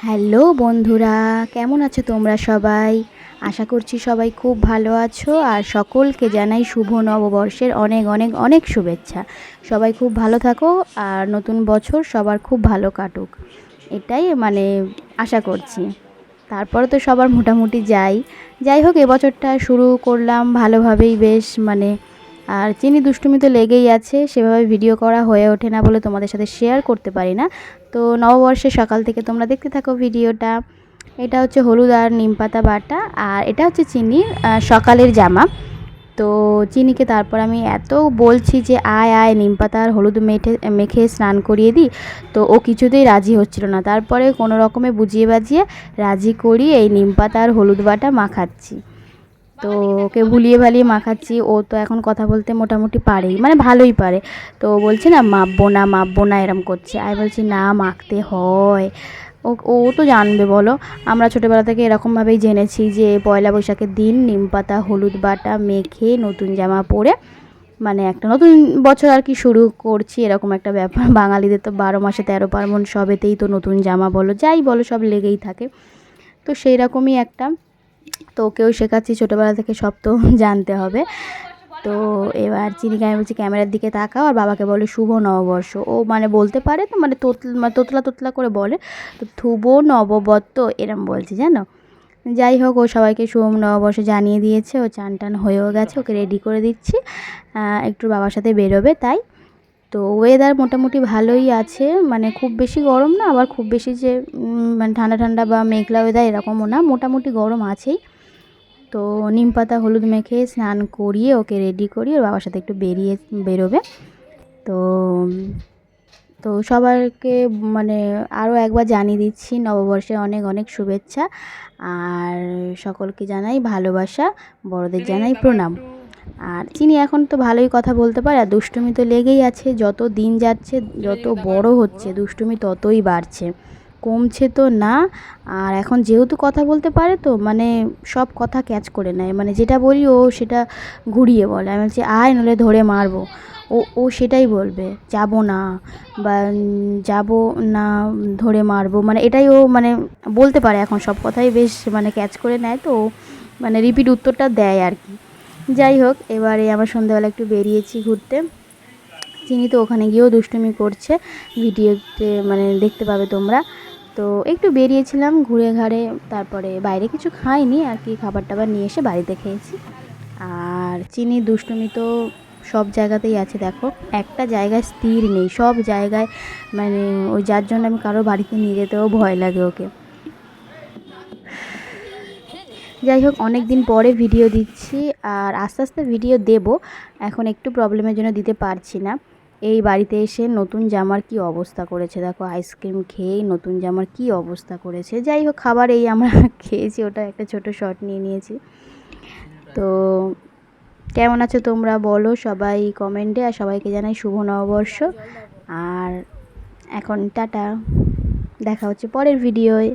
Hello বন্ধুরা, কেমন আছো তোমরা সবাই? আশা করছি সবাই খুব ভালো আছো আর সকলকে জানাই শুভ নববর্ষের অনেক অনেক অনেক শুভেচ্ছা। সবাই খুব ভালো থাকো আর নতুন বছর সবার খুব ভালো কাটুক, এটাই আশা করছি। তারপরে তো সবার মোটামুটি যাই হোক, এবছরটা শুরু করলাম ভালোভাবেই বেশ আর চিনি দুষ্টুমি তো লেগেই আছে, সেভাবে ভিডিও করা হয়ে ওঠে না বলে তোমাদের সাথে শেয়ার করতে পারি না। তো নববর্ষের সকাল থেকে তোমরা দেখতে থাকো ভিডিওটা। এটা হচ্ছে হলুদ আর নিমপাতা বাটা, আর এটা হচ্ছে চিনির সকালের জামা। তো চিনিকে তারপর আমি এত বলছি যে আয় আয় নিমপাতা আর হলুদ মেখে স্নান করিয়ে দিই, তো ও কিছুতেই রাজি হচ্ছিল না। তারপরে কোনো রকমে বুঝিয়ে বাজিয়ে রাজি করিয়ে এই নিমপাতা আর হলুদ বাটা মাখাচ্ছি। তো ওকে ভুলিয়ে ভালিয়ে মাখাচ্ছি। ও তো এখন কথা বলতে মোটামুটি পারেই, ভালোই পারে। তো বলছে না মাপবো না এরম করছে। আমি বলছি না, মাখতে হয়। ও ও তো জানবে বলো? আমরা ছোটোবেলা থেকে এরকমভাবেই জেনেছি যে পয়লা বৈশাখের দিন নিমপাতা হলুদ বাটা মেখে নতুন জামা পরে একটা নতুন বছর আর কি শুরু করছি, এরকম একটা ব্যাপার। বাঙালিদের তো 12 মাসে 13 পার্বণ, সবেতেই তো নতুন জামা বলো যাই বলো সব লেগেই থাকে। তো সেই রকমই একটা, তো ওকেও শেখাচ্ছি ছোটোবেলা থেকে, সব তো জানতে হবে। তো এবার চিনিকে আমি বলছি ক্যামেরার দিকে তাকাও আর বাবাকে বলে শুভ নববর্ষ। ও বলতে পারে তো, তোতলা তোতলা করে বলে, তো শুভ নববর্ষ এরম বলছি জানো। যাই হোক, ও সবাইকে শুভ নববর্ষ জানিয়ে দিয়েছে। ও চান টান হয়েও গেছে, ওকে রেডি করে দিচ্ছি। একটু বাবার সাথে বেরোবে তাই। তো ওয়েদার মোটামুটি ভালোই আছে, খুব বেশি গরম না, আবার খুব বেশি যে ঠান্ডা ঠান্ডা বা মেঘলা ওয়েদার এরকমও না, মোটামুটি গরম আছেই। তো নিম পাতা হলুদ মেখে স্নান করিয়ে ওকে রেডি করিয়ে ওর বাবার সাথে একটু বেরোবে। তো তো সবাইকে আরও একবার জানিয়ে দিচ্ছি নববর্ষে অনেক অনেক শুভেচ্ছা, আর সকলকে জানাই ভালোবাসা, বড়দের জানাই প্রণাম। আর চিনি এখন তো ভালোই কথা বলতে পারে, আর দুষ্টুমি তো লেগেই আছে। যত দিন যাচ্ছে, যত বড় হচ্ছে, দুষ্টুমি ততই বাড়ছে, কমছে তো না। আর এখন যেহেতু কথা বলতে পারে, তো সব কথা ক্যাচ করে নেয়, যেটা বলি ও সেটা ঘুরিয়ে বলে। আমি বলছি আয় নলে ধরে মারবো, ও ও সেটাই বলবে, যাব না বা যাব না, ধরে মারবো, এটাই ও বলতে পারে এখন, সব কথাই বেশ ক্যাচ করে নেয়। তো রিপিট উত্তরটা দেয় আর কি। যাই হোক, এবারে আবার সন্ধ্যাবেলা একটু বেরিয়েছি ঘুরতে। চিনি তো ওখানে গিয়েও দুষ্টুমি করছে, ভিডিওতে দেখতে পাবে তোমরা। তো একটু বেরিয়েছিলাম ঘুরে ঘাড়ে, তারপরে বাইরে কিছু খাইনি আর কি, খাবার টাবার নিয়ে এসে বাড়িতে খেয়েছি। আর চিনি দুষ্টুমি তো সব জায়গাতেই আছে, দেখো একটা জায়গায় স্থির নেই, সব জায়গায় ওই, যার জন্য আমি কারো বাড়িতে নিয়ে যেতেও ভয় লাগে ওকে। যাই হোক, অনেক দিন পরে ভিডিও দিচ্ছি, আর আস্তে আস্তে ভিডিও দেব। এখন একটু প্রবলেমের জন্য দিতে পারছি না। এই বাড়িতে এসে নতুন জামার কি অবস্থা করেছে দেখো, আইসক্রিম খেয়েই নতুন জামার কি অবস্থা করেছে। যাই হোক, খাবার এই আমরা খেয়েছি, ওটা একটা ছোট শট নিয়ে নিয়েছি। তো কেমন আছো তোমরা বলো সবাই কমেন্টে, আর সবাইকে জানাই শুভ নববর্ষ। আর এখন টাটা, দেখা হচ্ছে পরের ভিডিওয়।